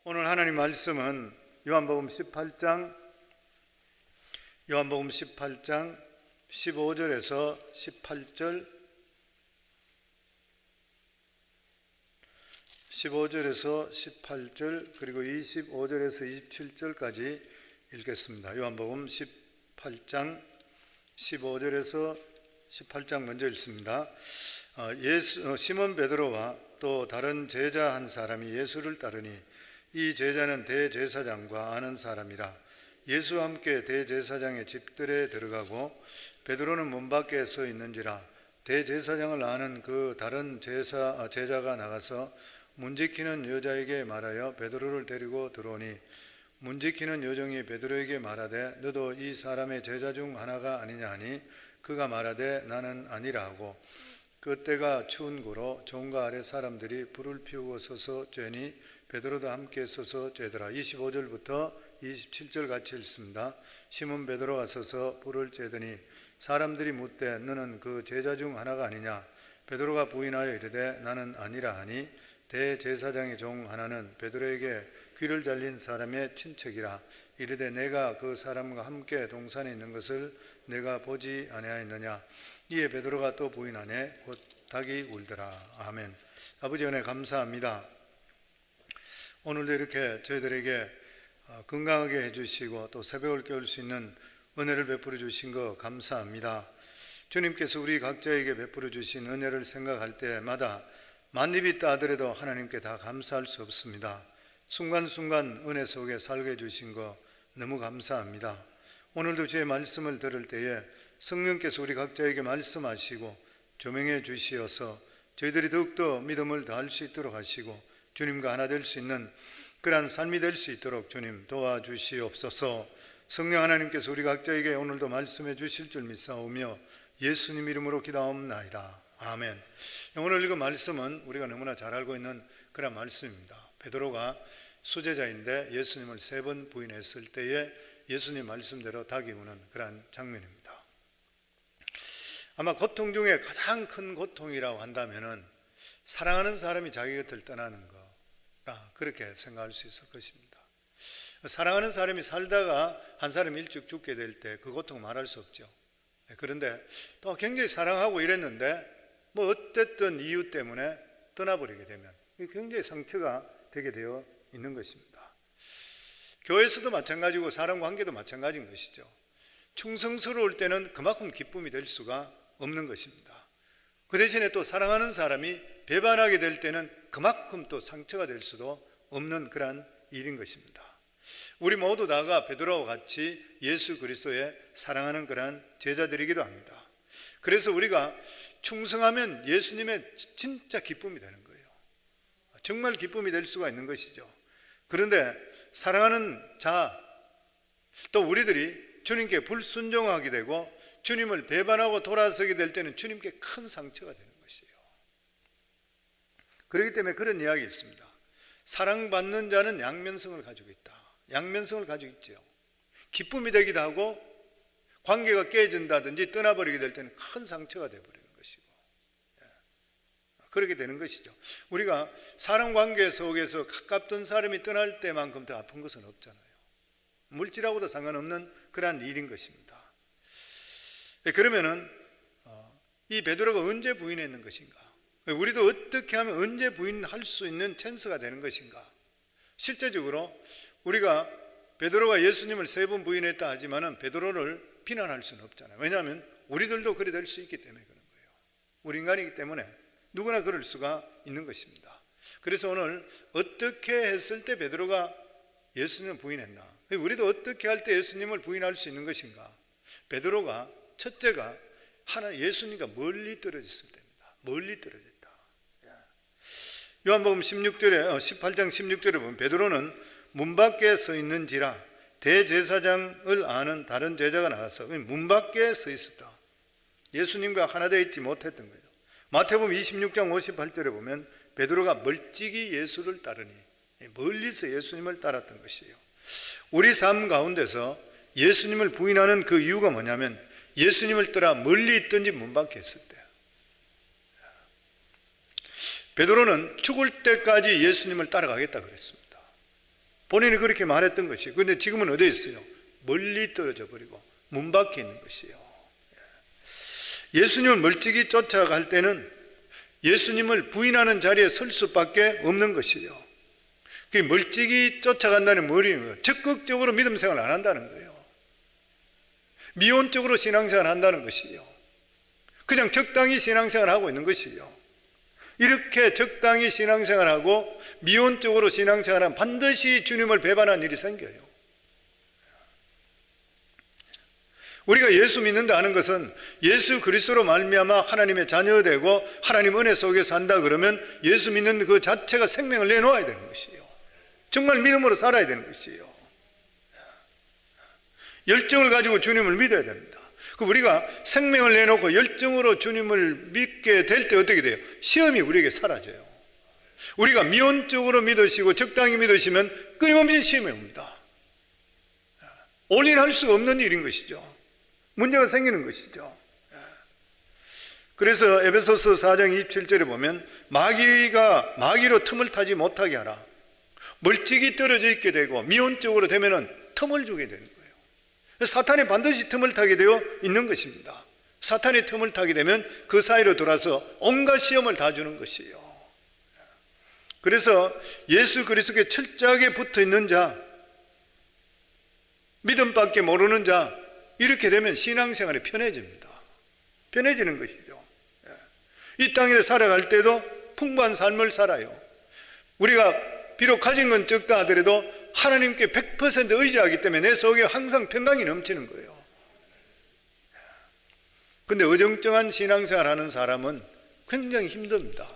오늘 하나님 말씀은 요한복음 18장 15절에서 18절 15절에서 18절 그리고 25절에서 27절까지 읽겠습니다. 요한복음 18장 15절에서 18장 먼저 읽습니다. 시몬 베드로와 또 다른 제자 한 사람이 예수를 따르니 이 제자는 대제사장과 아는 사람이라. 예수와 함께 대제사장의 집들에 들어가고 베드로는 문 밖에 서 있는지라. 대제사장을 아는 그 다른 제자가 나가서 문 지키는 여자에게 말하여 베드로를 데리고 들어오니 문 지키는 여종이 베드로에게 말하되 너도 이 사람의 제자 중 하나가 아니냐 하니 그가 말하되 나는 아니라 하고 그때가 추운 고로 종가 아래 사람들이 불을 피우고 서서 쬐니 베드로도 함께 서서 쬐더라. 25절부터 27절 같이 읽습니다. 시몬 베드로가 서서 불을 쬐더니 사람들이 묻되 너는 그 제자 중 하나가 아니냐. 베드로가 부인하여 이르되 나는 아니라 하니 대제사장의 종 하나는 베드로에게 귀를 잘린 사람의 친척이라. 이르되 내가 그 사람과 함께 동산에 있는 것을 내가 보지 아니하였느냐. 이에 베드로가 또 부인하네 곧 닭이 울더라. 아멘. 아버지 은혜 감사합니다. 오늘도 이렇게 저희들에게 건강하게 해주시고 또 새벽을 깨울 수 있는 은혜를 베풀어 주신 거 감사합니다. 주님께서 우리 각자에게 베풀어 주신 은혜를 생각할 때마다 만입이 있다 하더라도 하나님께 다 감사할 수 없습니다. 순간순간 은혜 속에 살게 해주신 거 너무 감사합니다. 오늘도 주의 말씀을 들을 때에 성령께서 우리 각자에게 말씀하시고 조명해 주시어서 저희들이 더욱더 믿음을 더할 수 있도록 하시고 주님과 하나 될 수 있는 그러한 삶이 될 수 있도록 주님 도와주시옵소서. 성령 하나님께서 우리 각자에게 오늘도 말씀해 주실 줄 믿사오며 예수님 이름으로 기도하옵나이다. 아멘. 오늘 읽은 말씀은 우리가 너무나 잘 알고 있는 그런 말씀입니다. 베드로가 수제자인데 예수님을 3번 부인했을 때에 예수님 말씀대로 닭이 우는 그러한 장면입니다. 아마 고통 중에 가장 큰 고통이라고 한다면은 사랑하는 사람이 자기 곁을 떠나는 거라 그렇게 생각할 수 있을 것입니다. 사랑하는 사람이 살다가 한 사람이 일찍 죽게 될 때 그 고통 말할 수 없죠. 그런데 또 굉장히 사랑하고 이랬는데 뭐 어쨌든 이유 때문에 떠나버리게 되면 굉장히 상처가 되게 되어 있는 것입니다. 교회에서도 마찬가지고 사람 관계도 마찬가지인 것이죠. 충성스러울 때는 그만큼 기쁨이 될 수가 없는 것입니다. 그 대신에 또 사랑하는 사람이 배반하게 될 때는 그만큼 또 상처가 될 수도 없는 그러한 일인 것입니다. 우리 모두 다가 베드로와 같이 예수 그리스도의 사랑하는 그러한 제자들이기도 합니다. 그래서 우리가 충성하면 예수님의 진짜 기쁨이 되는 거예요. 정말 기쁨이 될 수가 있는 것이죠. 그런데 사랑하는 자, 또 우리들이 주님께 불순종하게 되고 주님을 배반하고 돌아서게 될 때는 주님께 큰 상처가 되는 것이에요. 그렇기 때문에 그런 이야기 있습니다. 사랑받는 자는 양면성을 가지고 있다. 양면성을 가지고 있죠. 기쁨이 되기도 하고 관계가 깨진다든지 떠나버리게 될 때는 큰 상처가 되어버리는 것이고 그렇게 되는 것이죠. 우리가 사람 관계 속에서 가깝던 사람이 떠날 때만큼 더 아픈 것은 없잖아요. 물질하고도 상관없는 그러한 일인 것입니다. 그러면은 이 베드로가 언제 부인했는 것인가? 우리도 어떻게 하면 언제 부인할 수 있는 찬스가 되는 것인가? 실제적으로 우리가 베드로가 예수님을 3번 부인했다 하지만은 베드로를 비난할 수는 없잖아요. 왜냐하면 우리들도 그래 될 수 있기 때문에 그런 거예요. 우리 인간이기 때문에 누구나 그럴 수가 있는 것입니다. 그래서 오늘 어떻게 했을 때 베드로가 예수님을 부인했나? 우리도 어떻게 할 때 예수님을 부인할 수 있는 것인가? 베드로가 첫째가 예수님과 멀리 떨어졌을 때입니다. 멀리 떨어졌다. 요한복음 18장 16절에 보면 베드로는 문 밖에 서 있는지라 대제사장을 아는 다른 제자가 나와서 문 밖에 서 있었다. 예수님과 하나 되어 있지 못했던 거예요. 마태복음 26장 58절에 보면 베드로가 멀찍이 예수를 따르니 멀리서 예수님을 따랐던 것이에요. 우리 삶 가운데서 예수님을 부인하는 그 이유가 뭐냐면 예수님을 떠나 멀리 있든지 문 밖에 있을 때 베드로는 죽을 때까지 예수님을 따라가겠다 그랬습니다. 본인이 그렇게 말했던 것이에요. 그런데 지금은 어디에 있어요? 멀리 떨어져 버리고 문 밖에 있는 것이에요. 예수님을 멀찍이 쫓아갈 때는 예수님을 부인하는 자리에 설 수밖에 없는 것이에요. 그 멀찍이 쫓아간다는 뭐예요? 적극적으로 믿음 생활을 안 한다는 거예요. 미온적으로 신앙생활을 한다는 것이에요. 그냥 적당히 신앙생활을 하고 있는 것이에요. 이렇게 적당히 신앙생활하고 미온적으로 신앙생활하면 반드시 주님을 배반하는 일이 생겨요. 우리가 예수 믿는다 하는 것은 예수 그리스도로 말미암아 하나님의 자녀되고 하나님 은혜 속에 산다 그러면 예수 믿는 그 자체가 생명을 내놓아야 되는 것이에요. 정말 믿음으로 살아야 되는 것이에요. 열정을 가지고 주님을 믿어야 됩니다. 우리가 생명을 내놓고 열정으로 주님을 믿게 될 때 어떻게 돼요? 시험이 우리에게 사라져요. 우리가 미온적으로 믿으시고 적당히 믿으시면 끊임없이 시험이 옵니다. 올인할 수 없는 일인 것이죠. 문제가 생기는 것이죠. 그래서 에베소서 4장 27절에 보면 마귀로 틈을 타지 못하게 하라. 멀찍이 떨어져 있게 되고 미온적으로 되면은 틈을 주게 되는 거예요. 사탄이 반드시 틈을 타게 되어 있는 것입니다. 사탄이 틈을 타게 되면 그 사이로 돌아서 온갖 시험을 다 주는 것이에요. 그래서 예수 그리스도께 철저하게 붙어 있는 자, 믿음밖에 모르는 자, 이렇게 되면 신앙생활이 편해집니다. 편해지는 것이죠. 이 땅에 살아갈 때도 풍부한 삶을 살아요. 우리가 비록 가진 건 적다 하더라도 하나님께 100% 의지하기 때문에 내 속에 항상 평강이 넘치는 거예요. 그런데 어정쩡한 신앙생활 하는 사람은 굉장히 힘듭니다.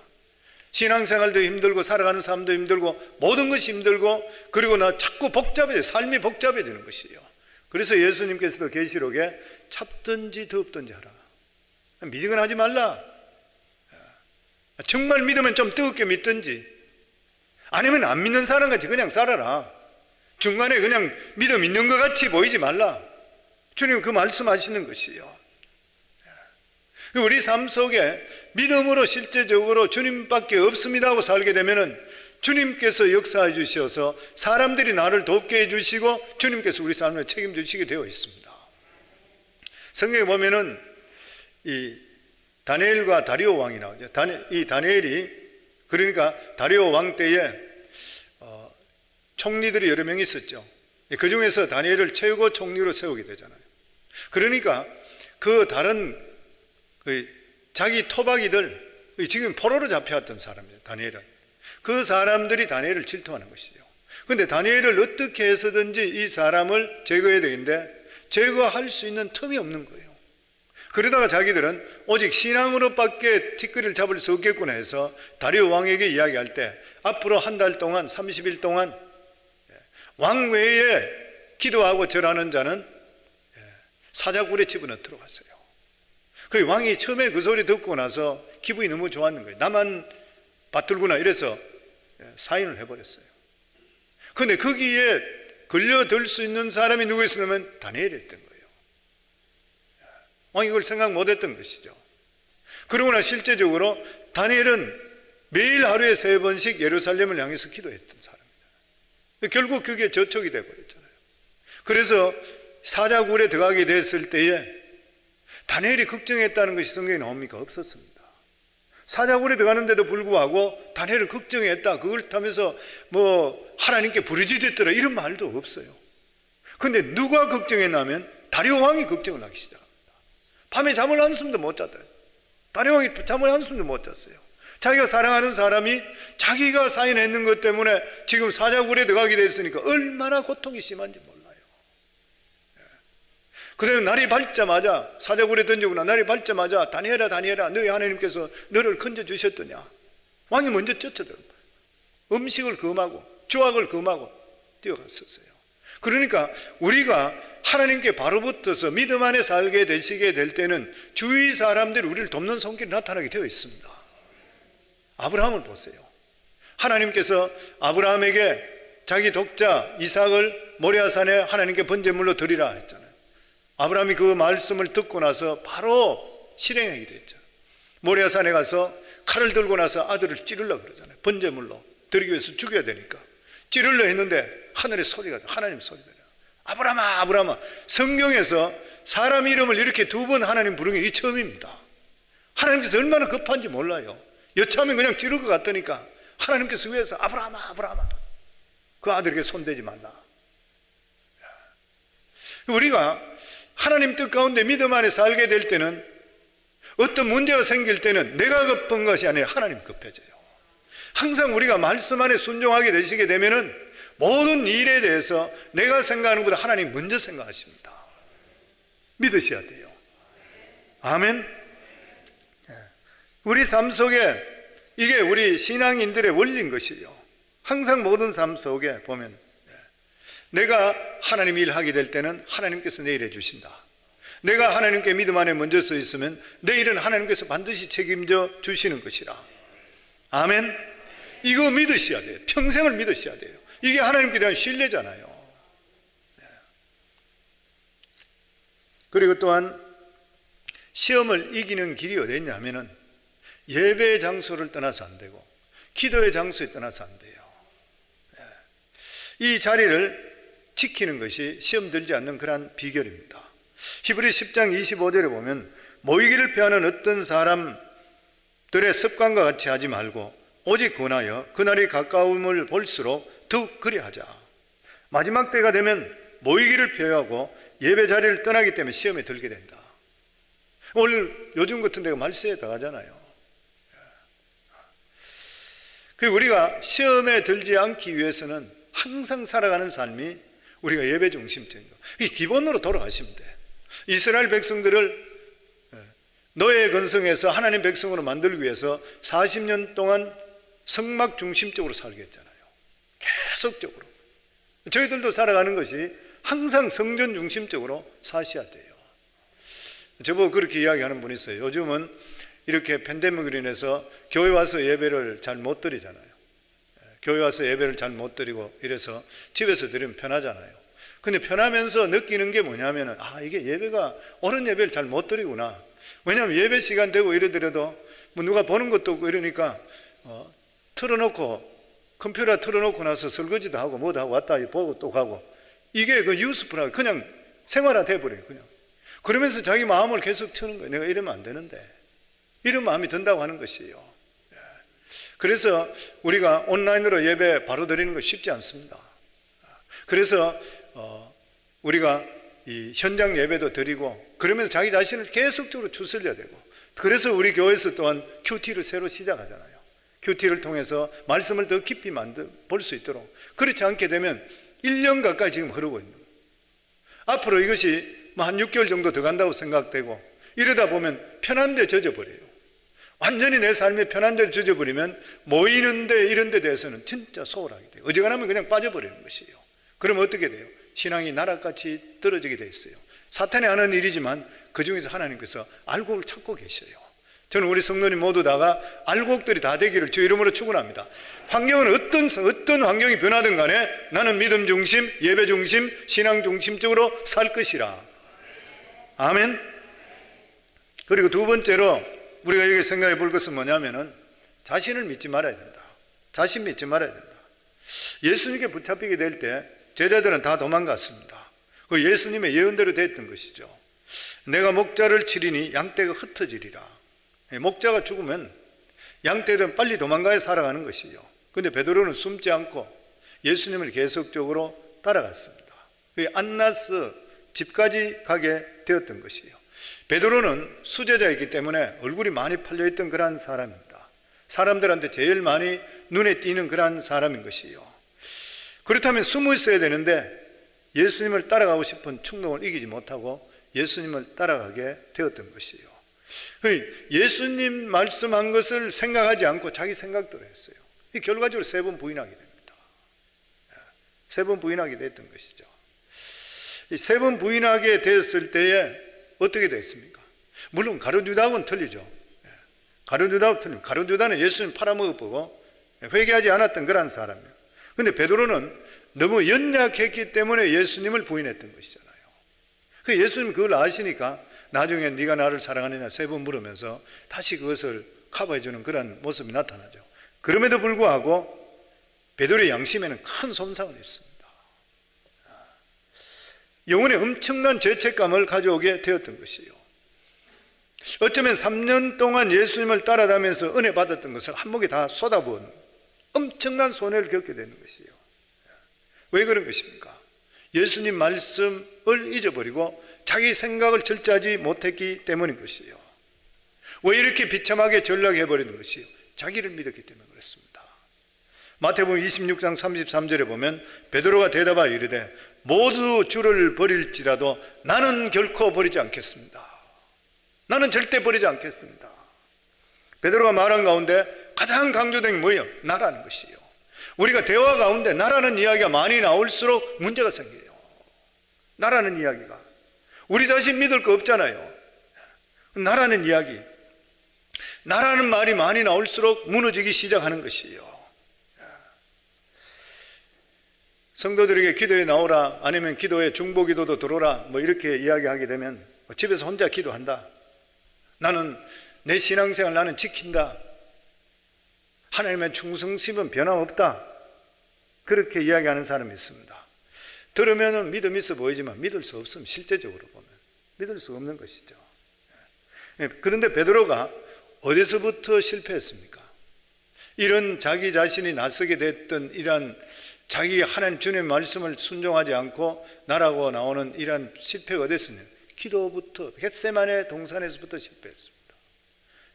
신앙생활도 힘들고 살아가는 삶도 힘들고 모든 것이 힘들고 그리고 자꾸 복잡해져요. 삶이 복잡해지는 것이에요. 그래서 예수님께서도 계시록에 찹든지 덥든지 하라. 미지근하지 말라. 정말 믿으면 좀 뜨겁게 믿든지 아니면 안 믿는 사람같이 그냥 살아라. 중간에 그냥 믿음 있는 것 같이 보이지 말라. 주님 그 말씀하시는 것이요. 우리 삶 속에 믿음으로 실제적으로 주님밖에 없습니다 하고 살게 되면은 주님께서 역사해 주셔서 사람들이 나를 돕게 해주시고 주님께서 우리 삶을 책임지시게 되어 있습니다. 성경에 보면은 이 다니엘과 다리오 왕이 나오죠. 이 다니엘이 그러니까 다리오 왕 때에 총리들이 여러 명 있었죠. 그 중에서 다니엘을 최고 총리로 세우게 되잖아요. 그러니까 그 다른 자기 토박이들, 지금 포로로 잡혀왔던 사람이에요. 다니엘은. 그 사람들이 다니엘을 질투하는 것이죠. 그런데 다니엘을 어떻게 해서든지 이 사람을 제거해야 되는데 제거할 수 있는 틈이 없는 거예요. 그러다가 자기들은 오직 신앙으로밖에 티끌을 잡을 수 없겠구나 해서 다리오 왕에게 이야기할 때 앞으로 한 달 동안 30일 동안 왕 외에 기도하고 절하는 자는 사자굴에 집어넣도록 하세요. 그 왕이 처음에 그 소리 듣고 나서 기분이 너무 좋았는 거예요. 나만 받들구나 이래서 사인을 해버렸어요. 그런데 거기에 걸려들 수 있는 사람이 누구였냐면 다니엘이었던 거예요. 왕이 그걸 생각 못했던 것이죠. 그러나 실제적으로 다니엘은 매일 하루에 3번씩 예루살렘을 향해서 기도했던 사람입니다. 결국 그게 저촉이 되어버렸잖아요. 그래서 사자굴에 들어가게 됐을 때에 다니엘이 걱정했다는 것이 성경에 나옵니까? 없었습니다. 사자굴에 들어가는데도 불구하고 다니엘을 걱정했다, 그걸 타면서 하나님께 부르짖었더라 이런 말도 없어요. 그런데 누가 걱정했냐면 다리오 왕이 걱정을 하기 시작합니다. 밤에 잠을 한숨도 못 잤다. 다리오 왕이 잠을 한숨도 못 잤어요. 자기가 사랑하는 사람이 자기가 사인했는 것 때문에 지금 사자굴에 들어가게 됐으니까 얼마나 고통이 심한지 몰라요. 그 다음에 날이 밝자마자 사자굴에 던지구나. 날이 밝자마자 다니엘아 다니엘아 너희 하나님께서 너를 건져주셨더냐. 왕이 먼저 쫓아들어 음식을 금하고 주악을 금하고 뛰어갔었어요. 그러니까 우리가 하나님께 바로 붙어서 믿음 안에 살게 되시게 될 때는 주위 사람들이 우리를 돕는 손길이 나타나게 되어 있습니다. 아브라함을 보세요. 하나님께서 아브라함에게 자기 독자 이삭을 모리아산에 하나님께 번제물로 드리라 했잖아요. 아브라함이 그 말씀을 듣고 나서 바로 실행하게 됐죠. 모리아산에 가서 칼을 들고 나서 아들을 찌르려고 그러잖아요. 번제물로 드리기 위해서 죽여야 되니까 찌르려 했는데 하늘의 소리가 들려. 하나님 소리 들려. 아브라함아, 아브라함아. 성경에서 사람 이름을 이렇게 두 번 하나님 부르는 게 이 처음입니다. 하나님께서 얼마나 급한지 몰라요. 여차하면 그냥 찌를 것 같으니까 하나님께서 위에서 아브라함아, 아브라함아. 그 아들에게 손대지 말라. 우리가 하나님 뜻 가운데 믿음 안에 살게 될 때는, 어떤 문제가 생길 때는 내가 급한 것이 아니라 하나님 급해져요. 항상 우리가 말씀 안에 순종하게 되시게 되면은 모든 일에 대해서 내가 생각하는 것보다 하나님 먼저 생각하십니다. 믿으셔야 돼요. 아멘. 우리 삶 속에 이게 우리 신앙인들의 원리인 것이요. 항상 모든 삶 속에 보면 내가 하나님 일하게 될 때는 하나님께서 내 일해 주신다. 내가 하나님께 믿음 안에 먼저 서 있으면 내 일은 하나님께서 반드시 책임져 주시는 것이라. 아멘. 이거 믿으셔야 돼요. 평생을 믿으셔야 돼요. 이게 하나님께 대한 신뢰잖아요. 그리고 또한 시험을 이기는 길이 어디 있냐면은 예배의 장소를 떠나서 안 되고 기도의 장소에 떠나서 안 돼요. 이 자리를 지키는 것이 시험 들지 않는 그러한 비결입니다. 히브리 10장 25절에 보면 모이기를 피하는 어떤 사람들의 습관과 같이 하지 말고 오직 권하여 그날이 가까움을 볼수록 더욱 그리하자. 마지막 때가 되면 모이기를 피하고 예배 자리를 떠나기 때문에 시험에 들게 된다. 오늘 요즘 같은 데가 말세에 당하잖아요. 우리가 시험에 들지 않기 위해서는 항상 살아가는 삶이 우리가 예배 중심적인 거, 이 기본으로 돌아가시면 돼. 이스라엘 백성들을 노예 건성에서 하나님 백성으로 만들기 위해서 40년 동안 성막 중심적으로 살게 했잖아요. 계속적으로. 저희들도 살아가는 것이 항상 성전 중심적으로 사셔야 돼요. 저보고 그렇게 이야기하는 분이 있어요. 요즘은 이렇게 팬데믹으로 인해서 교회 와서 예배를 잘 못 드리잖아요. 교회 와서 예배를 잘 못 드리고 이래서 집에서 드리면 편하잖아요. 근데 편하면서 느끼는 게 뭐냐면은, 이게 예배가, 옳은 예배를 잘 못 드리구나. 왜냐하면 예배 시간 되고 이러더라도 뭐 누가 보는 것도 없고 이러니까 틀어놓고, 컴퓨터 틀어놓고 나서 설거지도 하고 뭐도 하고 왔다 보고 또 가고, 이게 그 유스프라고 그냥 생활화 돼버려요. 그냥 그러면서 자기 마음을 계속 트는 거예요. 내가 이러면 안 되는데, 이런 마음이 든다고 하는 것이에요. 그래서 우리가 온라인으로 예배 바로 드리는 거 쉽지 않습니다. 그래서 우리가 이 현장 예배도 드리고 그러면서 자기 자신을 계속적으로 추스려야 되고, 그래서 우리 교회에서 또한 큐티를 새로 시작하잖아요. 큐티를 통해서 말씀을 더 깊이 볼 수 있도록. 그렇지 않게 되면 1년 가까이 지금 흐르고 있는 거예요. 앞으로 이것이 한 6개월 정도 더 간다고 생각되고, 이러다 보면 편한 데 젖어버려요. 완전히 내 삶에 편한 데를 젖어버리면 모이는데 이런 데 대해서는 진짜 소홀하게 돼요. 어지간하면 그냥 빠져버리는 것이에요. 그러면 어떻게 돼요? 신앙이 나락같이 떨어지게 돼 있어요. 사탄이 하는 일이지만 그 중에서 하나님께서 알곡을 찾고 계셔요. 저는 우리 성도님 모두 다가 알곡들이 다 되기를 주 이름으로 축원합니다. 환경은 어떤 환경이 변하든 간에 나는 믿음 중심, 예배 중심, 신앙 중심적으로 살 것이라. 아멘. 그리고 두 번째로 우리가 여기 생각해 볼 것은 뭐냐면은 자신을 믿지 말아야 된다. 자신 믿지 말아야 된다. 예수님께 붙잡히게 될 때 제자들은 다 도망갔습니다. 그 예수님의 예언대로 됐던 것이죠. 내가 목자를 치리니 양떼가 흩어지리라. 목자가 죽으면 양떼들은 빨리 도망가야 살아가는 것이죠. 그런데 베드로는 숨지 않고 예수님을 계속적으로 따라갔습니다. 안나스 집까지 가게 되었던 것이에요. 베드로는 수제자이기 때문에 얼굴이 많이 팔려있던 그런 사람입니다. 사람들한테 제일 많이 눈에 띄는 그런 사람인 것이에요. 그렇다면 숨어 있어야 되는데 예수님을 따라가고 싶은 충동을 이기지 못하고 예수님을 따라가게 되었던 것이에요. 예수님 말씀한 것을 생각하지 않고 자기 생각대로 했어요. 결과적으로 3번 부인하게 됩니다. 3번 부인하게 됐던 것이죠. 3번 부인하게 되었을 때에 어떻게 됐습니까? 물론 가룟 유다하고는 틀리죠. 가룟 유다하고 틀립니다. 가룟 유다는 예수님 팔아먹어보고 회개하지 않았던 그런 사람이에요. 그런데 베드로는 너무 연약했기 때문에 예수님을 부인했던 것이잖아요. 예수님 그걸 아시니까 나중에 네가 나를 사랑하느냐 3번 물으면서 다시 그것을 커버해 주는 그런 모습이 나타나죠. 그럼에도 불구하고 베드로의 양심에는 큰 손상을 입습니다. 영혼에 엄청난 죄책감을 가져오게 되었던 것이요. 어쩌면 3년 동안 예수님을 따라다니면서 은혜 받았던 것을 한목에 다 쏟아부은 엄청난 손해를 겪게 되는 것이요. 왜 그런 것입니까? 예수님 말씀을 잊어버리고 자기 생각을 절제하지 못했기 때문인 것이요. 왜 이렇게 비참하게 전락해버리는 것이요? 자기를 믿었기 때문에 그렇습니다. 마태복음 26장 33절에 보면 베드로가 대답하여 이르되 모두 주를 버릴지라도 나는 결코 버리지 않겠습니다. 나는 절대 버리지 않겠습니다. 베드로가 말한 가운데 가장 강조된 게 뭐예요? 나라는 것이요. 우리가 대화 가운데 나라는 이야기가 많이 나올수록 문제가 생겨요. 나라는 이야기가 우리 자신 믿을 거 없잖아요. 나라는 이야기, 나라는 말이 많이 나올수록 무너지기 시작하는 것이요. 성도들에게 기도에 나오라, 아니면 기도에 중보기도도 들어오라, 뭐 이렇게 이야기하게 되면 집에서 혼자 기도한다. 나는 내 신앙생활 나는 지킨다. 하나님의 충성심은 변함없다. 그렇게 이야기하는 사람이 있습니다. 들으면 믿음 있어 보이지만 믿을 수 없으면 실제적으로 보면 믿을 수 없는 것이죠. 그런데 베드로가 어디서부터 실패했습니까? 이런 자기 자신이 나서게 됐던 이러한 자기 하나님 주님의 말씀을 순종하지 않고 나라고 나오는 이러한 실패가 어디서냐? 기도부터, 겟세마네 동산에서부터 실패했습니다.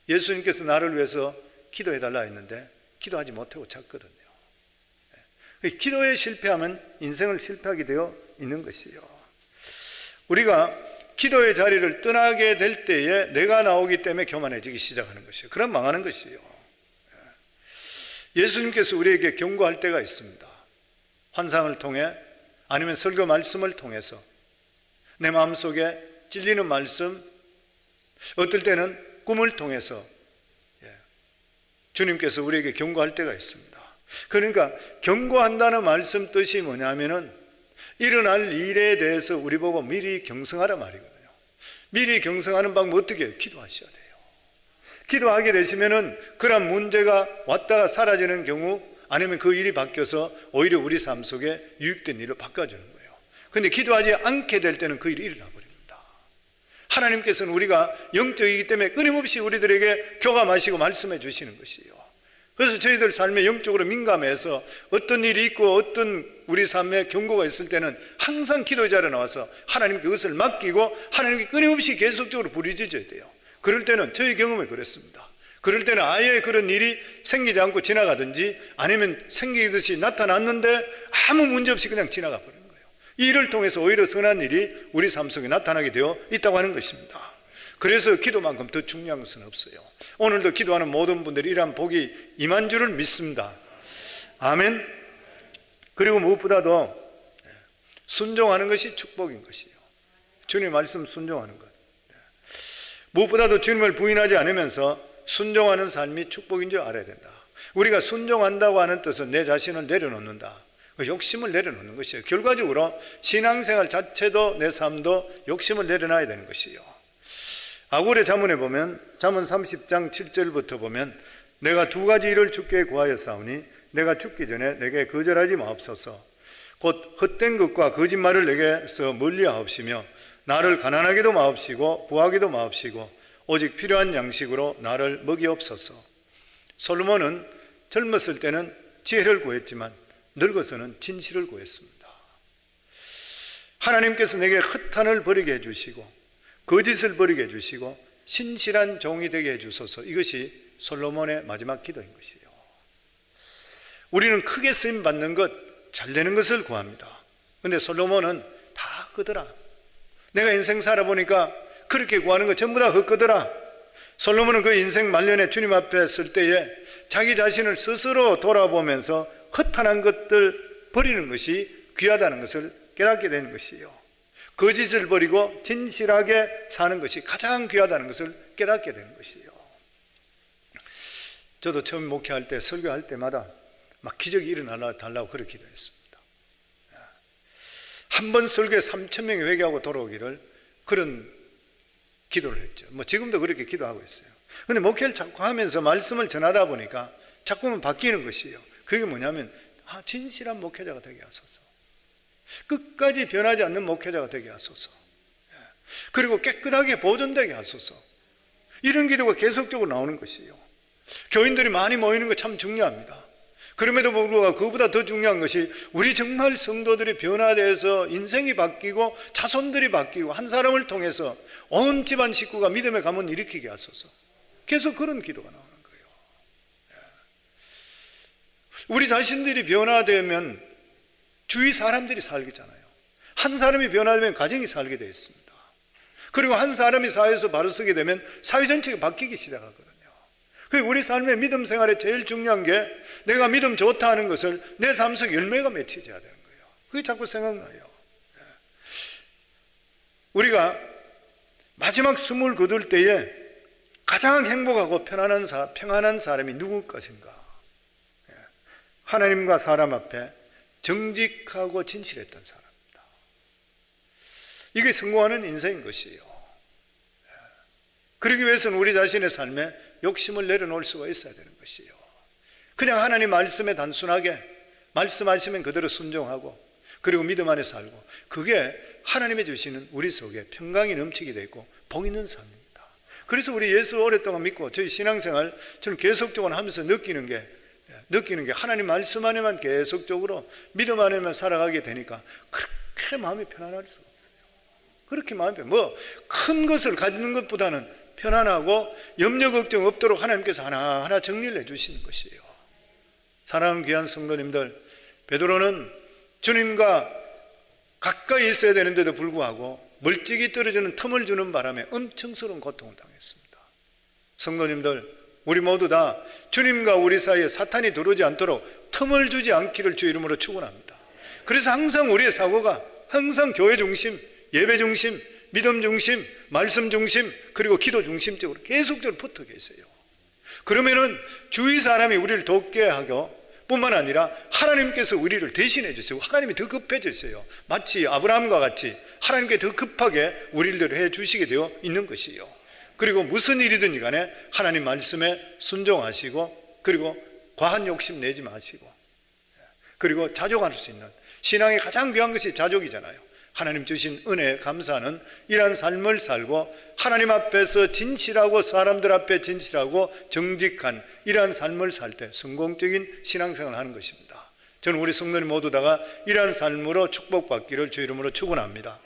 예수님께서 나를 위해서 기도해달라 했는데 기도하지 못하고 잤거든요. 기도에 실패하면 인생을 실패하게 되어 있는 것이요. 우리가 기도의 자리를 떠나게 될 때에 내가 나오기 때문에 교만해지기 시작하는 것이요. 그럼 망하는 것이요. 예수님께서 우리에게 경고할 때가 있습니다. 환상을 통해 아니면 설교 말씀을 통해서 내 마음속에 찔리는 말씀, 어떨 때는 꿈을 통해서 주님께서 우리에게 경고할 때가 있습니다. 그러니까 경고한다는 말씀 뜻이 뭐냐면은 일어날 일에 대해서 우리 보고 미리 경성하라 말이거든요. 미리 경성하는 방법 어떻게 해요? 기도하셔야 돼요. 기도하게 되시면은 그런 문제가 왔다가 사라지는 경우, 아니면 그 일이 바뀌어서 오히려 우리 삶 속에 유익된 일로 바꿔주는 거예요. 그런데 기도하지 않게 될 때는 그 일이 일어나 버립니다. 하나님께서는 우리가 영적이기 때문에 끊임없이 우리들에게 교감하시고 말씀해 주시는 것이에요. 그래서 저희들 삶에 영적으로 민감해서 어떤 일이 있고 어떤 우리 삶에 경고가 있을 때는 항상 기도의 자리에 나와서 하나님께 그것을 맡기고 하나님께 끊임없이 계속적으로 부르짖어야 돼요. 그럴 때는 저희 경험에 그랬습니다. 그럴 때는 아예 그런 일이 생기지 않고 지나가든지, 아니면 생기듯이 나타났는데 아무 문제 없이 그냥 지나가 버리는 거예요. 이 일을 통해서 오히려 선한 일이 우리 삶 속에 나타나게 되어 있다고 하는 것입니다. 그래서 기도만큼 더 중요한 것은 없어요. 오늘도 기도하는 모든 분들이 이러한 복이 임한 줄을 믿습니다. 아멘. 그리고 무엇보다도 순종하는 것이 축복인 것이에요. 주님의 말씀 순종하는 것. 무엇보다도 주님을 부인하지 않으면서 순종하는 삶이 축복인 줄 알아야 된다. 우리가 순종한다고 하는 뜻은 내 자신을 내려놓는다. 욕심을 내려놓는 것이에요. 결과적으로 신앙생활 자체도 내 삶도 욕심을 내려놔야 되는 것이에요. 아굴의 잠언에 보면, 잠언 30장 7절부터 보면, 내가 두 가지 일을 주께 구하였사오니 내가 죽기 전에 내게 거절하지 마옵소서. 곧 헛된 것과 거짓말을 내게서 멀리하옵시며 나를 가난하게도 마옵시고 부하게도 마옵시고 오직 필요한 양식으로 나를 먹이옵소서. 솔로몬은 젊었을 때는 지혜를 구했지만 늙어서는 진실을 구했습니다. 하나님께서 내게 허탄을 버리게 해주시고 거짓을 버리게 해주시고 신실한 종이 되게 해주소서. 이것이 솔로몬의 마지막 기도인 것이에요. 우리는 크게 쓰임 받는 것, 잘 되는 것을 구합니다. 그런데 솔로몬은 다 끄더라. 내가 인생 살아보니까 그렇게 구하는 거 전부 다 헛거더라. 솔로몬은 그 인생 말년에 주님 앞에 설 때에 자기 자신을 스스로 돌아보면서 허탄한 것들 버리는 것이 귀하다는 것을 깨닫게 되는 것이에요. 거짓을 버리고 진실하게 사는 것이 가장 귀하다는 것을 깨닫게 되는 것이에요. 저도 처음 목회할 때, 설교할 때마다 막 기적이 일어나달라고 그렇게 기도했습니다. 한 번 설교에 3,000명이 회개하고 돌아오기를 그런 기도를 했죠. 뭐 지금도 그렇게 기도하고 있어요. 그런데 목회를 자꾸 하면서 말씀을 전하다 보니까 자꾸만 바뀌는 것이에요. 그게 뭐냐면 진실한 목회자가 되게 하소서. 끝까지 변하지 않는 목회자가 되게 하소서. 그리고 깨끗하게 보존되게 하소서. 이런 기도가 계속적으로 나오는 것이에요. 교인들이 많이 모이는 거 참 중요합니다. 그럼에도 불구하고 그보다 더 중요한 것이 우리 정말 성도들이 변화되어서 인생이 바뀌고 자손들이 바뀌고 한 사람을 통해서 온 집안 식구가 믿음의 가문 일으키게 하소서. 계속 그런 기도가 나오는 거예요. 우리 자신들이 변화되면 주위 사람들이 살겠잖아요. 한 사람이 변화되면 가정이 살게 되어 있습니다. 그리고 한 사람이 사회에서 바로 서게 되면 사회 전체가 바뀌기 시작하거든요. 그리고 우리 삶의 믿음 생활에 제일 중요한 게 내가 믿음 좋다 하는 것을 내 삶 속 열매가 맺혀져야 되는 거예요. 그게 자꾸 생각나요. 우리가 마지막 숨을 거둘 때에 가장 행복하고 평안한 사람이 누구 것인가? 하나님과 사람 앞에 정직하고 진실했던 사람입니다. 이게 성공하는 인생인 것이에요. 그러기 위해서는 우리 자신의 삶에 욕심을 내려놓을 수가 있어야 되는 것이에요. 그냥 하나님 말씀에 단순하게 말씀하시면 그대로 순종하고 그리고 믿음 안에 살고, 그게 하나님이 주시는 우리 속에 평강이 넘치게 되고 복 있는 삶입니다. 그래서 우리 예수 오랫동안 믿고 저희 신앙생활 저는 계속적으로 하면서 느끼는 게 하나님 말씀 안에만 계속적으로 믿음 안에만 살아가게 되니까 그렇게 마음이 편안할 수가 없어요. 그렇게 마음이 큰 것을 가지는 것보다는 편안하고 염려 걱정 없도록 하나님께서 하나하나 정리를 해주시는 것이에요. 사랑하는 귀한 성도님들, 베드로는 주님과 가까이 있어야 되는데도 불구하고 멀찍이 떨어지는 틈을 주는 바람에 엄청스러운 고통을 당했습니다. 성도님들, 우리 모두 다 주님과 우리 사이에 사탄이 들어오지 않도록 틈을 주지 않기를 주 이름으로 축원합니다. 그래서 항상 우리의 사고가 항상 교회 중심, 예배 중심, 믿음 중심, 말씀 중심, 그리고 기도 중심적으로 계속적으로 붙어 계세요. 그러면은 주위 사람이 우리를 돕게 하고 뿐만 아니라 하나님께서 우리를 대신해 주시고 하나님이 더 급해지세요. 마치 아브라함과 같이 하나님께 더 급하게 우리를 해 주시게 되어 있는 것이에요. 그리고 무슨 일이든 간에 하나님 말씀에 순종하시고, 그리고 과한 욕심 내지 마시고, 그리고 자족할 수 있는, 신앙의 가장 귀한 것이 자족이잖아요. 하나님 주신 은혜에 감사하는 이러한 삶을 살고 하나님 앞에서 진실하고 사람들 앞에 진실하고 정직한 이러한 삶을 살 때 성공적인 신앙생활을 하는 것입니다. 저는 우리 성도님 모두 다가 이러한 삶으로 축복받기를 주 이름으로 축원합니다.